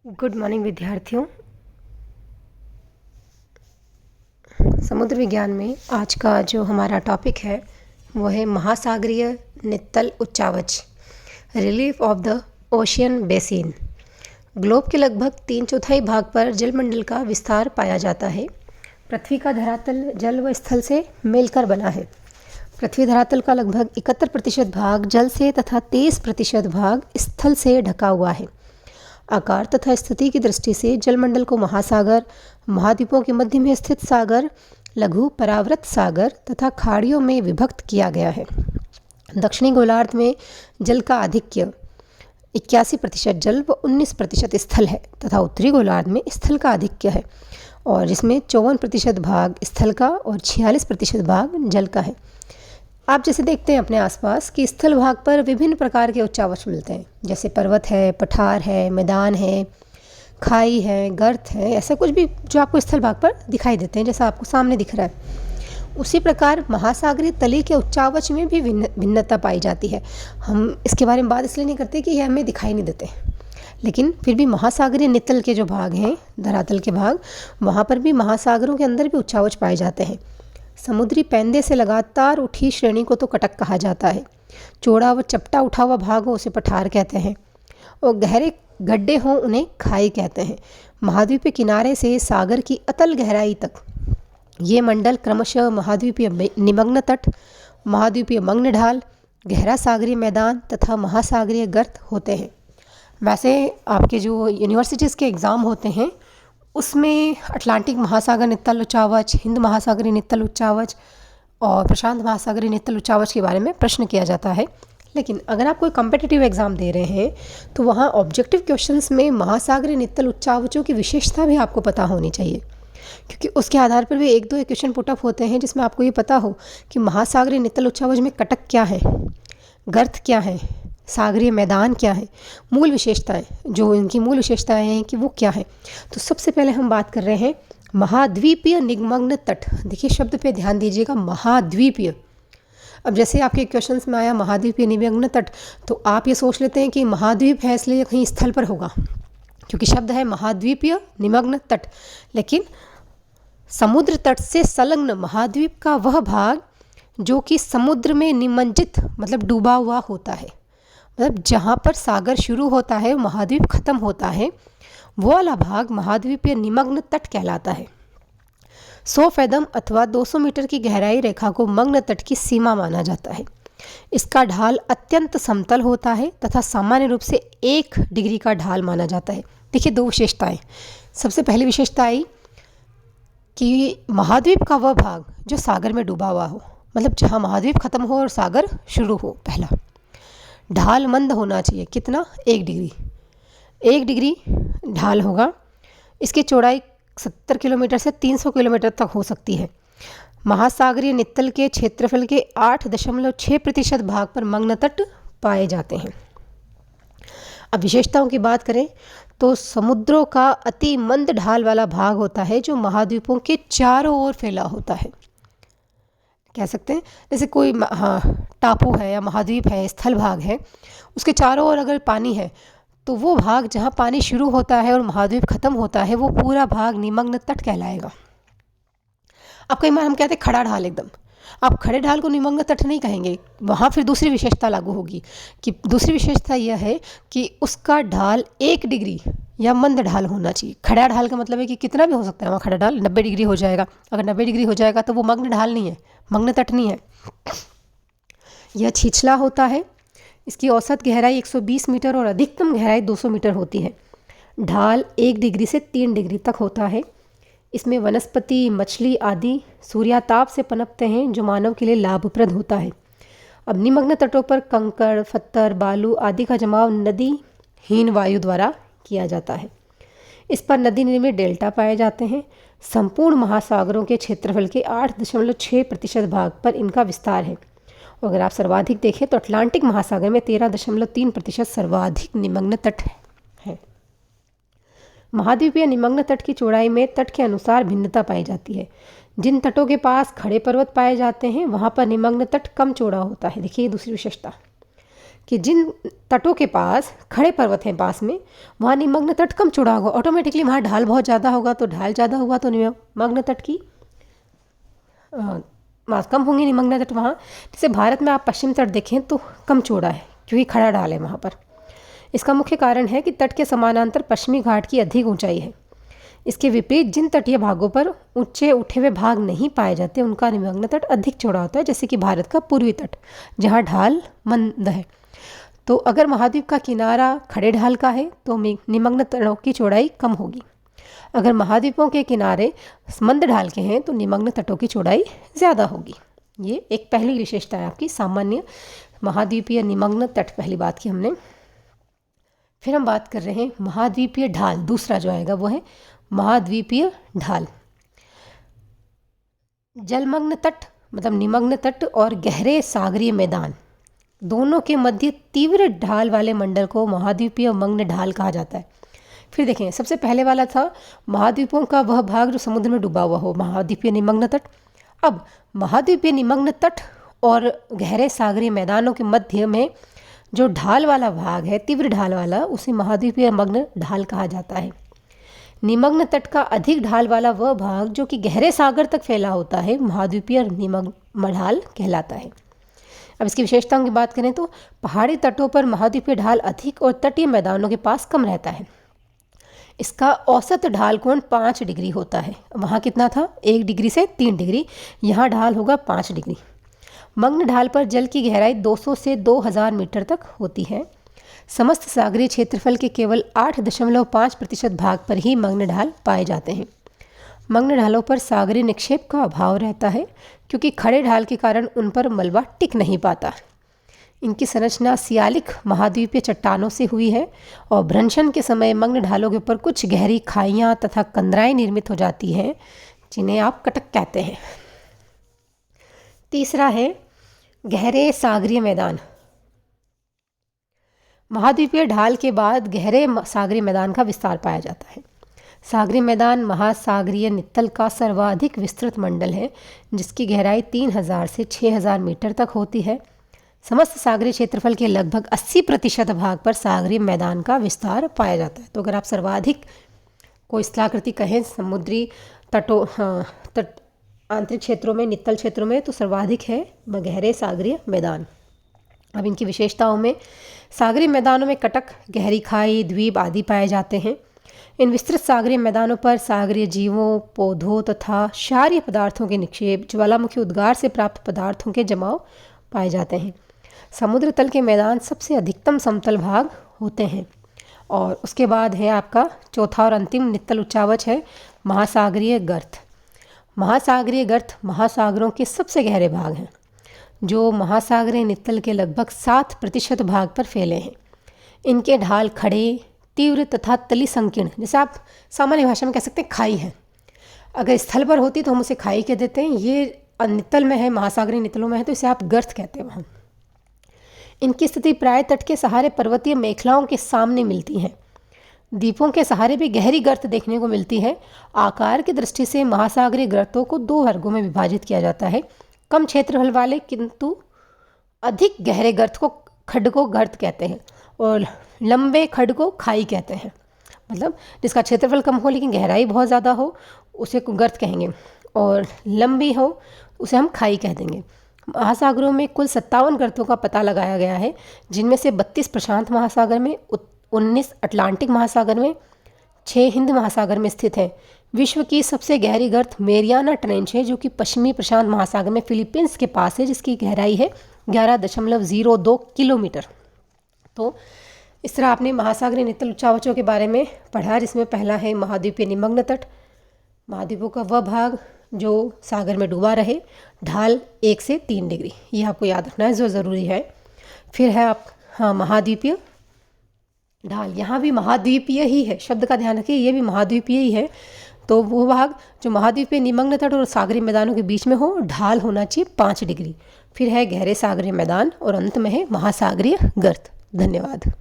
Good morning विद्यार्थियों। समुद्र विज्ञान में आज का जो हमारा टॉपिक है वो है महासागरीय नित्तल उच्चावच, relief of the ocean basin. Globe के लगभग 3/4 भाग पर जलमंडल का विस्तार पाया जाता है। पृथ्वी का धरातल जल व स्थल से मिलकर बना है। पृथ्वी धरातल का लगभग 71% भाग जल से तथा 23% भाग स्थल से ढका हुआ है। आकार तथा स्थिति की दृष्टि से जलमंडल को महासागर, महाद्वीपों के मध्य में स्थित सागर, लघु परावृत सागर तथा खाड़ियों में विभक्त किया गया है। दक्षिणी गोलार्ध में जल का आधिक्य 81% जल व 19% स्थल है तथा उत्तरी गोलार्ध में स्थल का आधिक्य है और जिसमें 54% भाग स्थल का और 46% भाग जल का है। आप जैसे देखते हैं अपने आसपास कि स्थल भाग पर विभिन्न प्रकार के उच्चावच मिलते हैं, जैसे पर्वत है, पठार है, मैदान है, खाई है, गर्त है, ऐसा कुछ भी जो आपको स्थल भाग पर दिखाई देते हैं, जैसा आपको सामने दिख रहा है। उसी प्रकार महासागरीय तली के उच्चावच में भी भिन्नता पाई जाती है। हम इसके बारे में बात इसलिए नहीं करते कि ये हमें दिखाई नहीं देते, लेकिन फिर भी महासागरीय नितल के जो भाग हैं, धरातल के भाग, वहाँ पर भी महासागरों के अंदर भी उच्चावच पाए जाते हैं। समुद्री पैंदे से लगातार उठी श्रेणी को तो कटक कहा जाता है। चौड़ा व चपटा उठा हुआ भाग हो उसे पठार कहते हैं और गहरे गड्ढे हों उन्हें खाई कहते हैं। महाद्वीपीय किनारे से सागर की अतल गहराई तक ये मंडल क्रमशः महाद्वीपीय निमग्न तट, महाद्वीपीय मग्न ढाल, गहरा सागरीय मैदान तथा महासागरीय गर्त होते हैं। वैसे आपके जो यूनिवर्सिटीज़ के एग्ज़ाम होते हैं उसमें अटलांटिक महासागर नित्तल उच्चावच, हिंद महासागरीय नित्तल उच्चावच और प्रशांत महासागरीय नित्तल उच्चावच के बारे में प्रश्न किया जाता है। लेकिन अगर आप कोई कम्पिटिटिव एग्ज़ाम दे रहे हैं तो वहाँ ऑब्जेक्टिव क्वेश्चंस में महासागरीय नित्तल उच्चावचों की विशेषता भी आपको पता होनी चाहिए, क्योंकि उसके आधार पर भी 1-2 क्वेश्चन पुट अप होते हैं जिसमें आपको ये पता हो कि महासागरीय नित्तल उच्चावच में कटक क्या है, गर्त क्या है, सागरीय मैदान क्या है, मूल विशेषताएं, जो इनकी मूल विशेषताएं हैं कि वो क्या है। तो सबसे पहले हम बात कर रहे हैं महाद्वीपीय निमग्न तट। देखिए शब्द पे ध्यान दीजिएगा, महाद्वीपीय। अब जैसे आपके क्वेश्चंस में आया महाद्वीपीय निमग्न तट, तो आप ये सोच लेते हैं कि महाद्वीप है इसलिए कहीं स्थल पर होगा, क्योंकि शब्द है महाद्वीपीय निमग्न तट। लेकिन समुद्र तट से संलग्न महाद्वीप का वह भाग जो कि समुद्र में निमज्जित मतलब डूबा हुआ होता है, मतलब जहाँ पर सागर शुरू होता है महाद्वीप खत्म होता है, वो वाला भाग महाद्वीपीय निमग्न तट कहलाता है। 100 फैदम अथवा 200 मीटर की गहराई रेखा को मग्न तट की सीमा माना जाता है। इसका ढाल अत्यंत समतल होता है तथा सामान्य रूप से 1 डिग्री का ढाल माना जाता है। देखिए 2 विशेषताएं। सबसे पहली विशेषता आई कि महाद्वीप का वह भाग जो सागर में डूबा हुआ हो, मतलब जहाँ महाद्वीप खत्म हो और सागर शुरू हो। पहला, ढाल मंद होना चाहिए। कितना? 1 डिग्री। 1 डिग्री ढाल होगा। इसकी चौड़ाई 70 किलोमीटर से 300 किलोमीटर तक हो सकती है। महासागरीय नित्तल के क्षेत्रफल के 8.6% भाग पर मग्न तट पाए जाते हैं। अब विशेषताओं की बात करें तो समुद्रों का अति मंद ढाल वाला भाग होता है जो महाद्वीपों के चारों ओर फैला होता है। कह सकते हैं जैसे कोई टापू है या महाद्वीप है, स्थल भाग है, उसके चारों ओर अगर पानी है तो वो भाग जहाँ पानी शुरू होता है और महाद्वीप खत्म होता है वो पूरा भाग निमग्न तट कहलाएगा। अब कई बार हम कहते हैं खड़ा ढाल, एकदम आप खड़े ढाल को निमग्न तट नहीं कहेंगे, वहाँ फिर दूसरी विशेषता लागू होगी कि दूसरी विशेषता यह है कि उसका ढाल 1 डिग्री या मंद ढाल होना चाहिए। खड़ा ढाल का मतलब है कि कितना भी हो सकता है, वहाँ खड़ा ढाल 90 डिग्री हो जाएगा। अगर 90 डिग्री हो जाएगा तो वो मग्न ढाल नहीं है, मग्न तट नहीं है। यह छिछला होता है। इसकी औसत गहराई 120 मीटर और अधिकतम गहराई 200 मीटर होती है। ढाल 1 डिग्री से 3 डिग्री तक होता है। इसमें वनस्पति, मछली आदि सूर्याताप से पनपते हैं जो मानव के लिए लाभप्रद होता है। अब निमग्न तटों पर कंकड़, पत्थर, बालू आदि का जमाव नदी हीन वायु द्वारा किया जाता है। इस पर नदी निर्मित डेल्टा पाए जाते हैं। संपूर्ण महासागरों के क्षेत्रफल के 8.6% भाग पर इनका विस्तार है। और अगर आप सर्वाधिक देखें तो अटलांटिक महासागर में 13.3% सर्वाधिक निमग्न तट है। महाद्वीपीय निमग्न तट की चौड़ाई में तट के अनुसार भिन्नता पाई जाती है। जिन तटों के पास खड़े पर्वत पाए जाते हैं वहाँ पर निमग्न तट कम चौड़ा होता है। देखिए दूसरी विशेषता। कि जिन तटों के पास खड़े पर्वत हैं पास में, वहाँ निमग्न तट कम चौड़ा होगा। ऑटोमेटिकली वहाँ ढाल बहुत ज़्यादा होगा, तो ढाल ज़्यादा होगा तो निमग्न तट की मास कम होंगे निमग्न तट वहाँ। जैसे भारत में आप पश्चिम तट देखें तो कम चौड़ा है, क्योंकि खड़ा ढाल है वहाँ पर। इसका मुख्य कारण है कि तट के समानांतर पश्चिमी घाट की अधिक ऊंचाई है। इसके विपरीत जिन तटीय भागों पर ऊंचे उठे हुए भाग नहीं पाए जाते, उनका निमग्न तट अधिक चौड़ा होता है, जैसे कि भारत का पूर्वी तट जहाँ ढाल मंद है। तो अगर महाद्वीप का किनारा खड़े ढाल का है तो निमग्न तटों की चौड़ाई कम होगी। अगर महाद्वीपों के किनारे मंद ढाल के हैं तो निमग्न तटों की चौड़ाई ज़्यादा होगी। ये एक पहली विशेषता है आपकी सामान्य महाद्वीपीय निमग्न तट। पहली बात की हमने। फिर हम बात कर रहे हैं महाद्वीपीय ढाल। दूसरा जो आएगा वो है महाद्वीपीय ढाल। जलमग्न तट मतलब निमग्न तट और गहरे सागरीय मैदान दोनों के मध्य तीव्र ढाल वाले मंडल को महाद्वीपीय मग्न ढाल कहा जाता है। फिर देखें, सबसे पहले वाला था महाद्वीपों का वह भाग जो समुद्र में डूबा हुआ हो, महाद्वीपीय निमग्न तट। अब महाद्वीपीय निमग्न तट और गहरे सागरीय मैदानों के मध्य में जो ढाल वाला भाग है, तीव्र ढाल वाला, उसे महाद्वीपीय मग्न ढाल कहा जाता है। निमग्न तट का अधिक ढाल वाला वह भाग जो कि गहरे सागर तक फैला होता है, महाद्वीपीय निमग्न ढाल कहलाता है। अब इसकी विशेषताओं की बात करें तो पहाड़ी तटों पर महाद्वीपीय ढाल अधिक और तटीय मैदानों के पास कम रहता है। इसका औसत ढाल कोण 5 डिग्री होता है। वहाँ कितना था? 1 डिग्री से 3 डिग्री। यहाँ ढाल होगा 5 डिग्री। मग्न ढाल पर जल की गहराई 200 से 2000 मीटर तक होती है। समस्त सागरीय क्षेत्रफल के केवल 8.5% भाग पर ही मग्न ढाल पाए जाते हैं। मग्न ढालों पर सागरीय निक्षेप का अभाव रहता है, क्योंकि खड़े ढाल के कारण उन पर मलबा टिक नहीं पाता। इनकी संरचना सियालिक महाद्वीपीय चट्टानों से हुई है और भ्रंशन के समय मग्न ढालों के ऊपर कुछ गहरी खाइयाँ तथा कंदराएं निर्मित हो जाती हैं, जिन्हें आप कटक कहते हैं। तीसरा है गहरे सागरीय मैदान। महाद्वीपीय ढाल के बाद गहरे सागरीय मैदान का विस्तार पाया जाता है। सागरीय मैदान महासागरीय नित्तल का सर्वाधिक विस्तृत मंडल है, जिसकी गहराई 3000 से 6000 मीटर तक होती है। समस्त सागरीय क्षेत्रफल के लगभग 80% भाग पर सागरीय मैदान का विस्तार पाया जाता है। तो अगर आप सर्वाधिक को स्थलाकृति कहें समुद्री तटों आंतरिक क्षेत्रों में, नित्तल क्षेत्रों में, तो सर्वाधिक है गहरे सागरीय मैदान। अब इनकी विशेषताओं में सागरीय मैदानों में कटक, गहरी खाई, द्वीप आदि पाए जाते हैं। इन विस्तृत सागरीय मैदानों पर सागरीय जीवों, पौधों तथा क्षारीय पदार्थों के निक्षेप, ज्वालामुखी उद्गार से प्राप्त पदार्थों के जमाव पाए जाते हैं। समुद्र तल के मैदान सबसे अधिकतम समतल भाग होते हैं। और उसके बाद है आपका चौथा और अंतिम नित्तल उच्चावच है महासागरीय गर्त। महासागरीय गर्त महासागरों के सबसे गहरे भाग हैं, जो महासागरीय नित्तल के लगभग 7% भाग पर फैले हैं। इनके ढाल खड़े, तीव्र तथा तली संकीर्ण, जैसे आप सामान्य भाषा में कह सकते हैं खाई है। अगर स्थल पर होती तो हम उसे खाई कह देते हैं। ये नित्तल में है, महासागरीय नित्तलों में है, तो इसे आप गर्त कहते हैं वहाँ। इनकी स्थिति प्राय तट के सहारे पर्वतीय मेखलाओं के सामने मिलती है। द्वीपों के सहारे भी गहरी गर्त देखने को मिलती है। आकार की दृष्टि से महासागरीय गर्तों को 2 वर्गों में विभाजित किया जाता है। कम क्षेत्रफल वाले किंतु अधिक गहरे गर्त को खड्ड को गर्त कहते हैं, और लंबे खड्ड को खाई कहते हैं। मतलब जिसका क्षेत्रफल कम हो लेकिन गहराई बहुत ज़्यादा हो, उसे गर्त कहेंगे, और लंबी हो उसे हम खाई कह देंगे। महासागरों में कुल 57 गर्तों का पता लगाया गया है, जिनमें से 32 प्रशांत महासागर में, 19 अटलांटिक महासागर में, 6 हिंद महासागर में स्थित हैं। विश्व की सबसे गहरी गर्त मेरियाना ट्रेंच है, जो कि पश्चिमी प्रशांत महासागर में फिलीपींस के पास है, जिसकी गहराई है 11.02 किलोमीटर। तो इस तरह आपने महासागरीय नित्तल उच्चावचों के बारे में पढ़ा, जिसमें पहला है महाद्वीपीय निमग्न तट, महाद्वीपों का वह भाग जो सागर में डूबा रहे, ढाल 1 से 3 डिग्री, ये आपको याद रखना है जो ज़रूरी है। फिर है महाद्वीपीय ढाल, यहाँ भी महाद्वीपीय ही है, शब्द का ध्यान रखिए, ये भी महाद्वीपीय ही है। तो वो भाग जो महाद्वीपीय निमग्न तट और सागरीय मैदानों के बीच में हो, ढाल होना चाहिए 5 डिग्री। फिर है गहरे सागरीय मैदान, और अंत में है महासागरीय गर्त। धन्यवाद।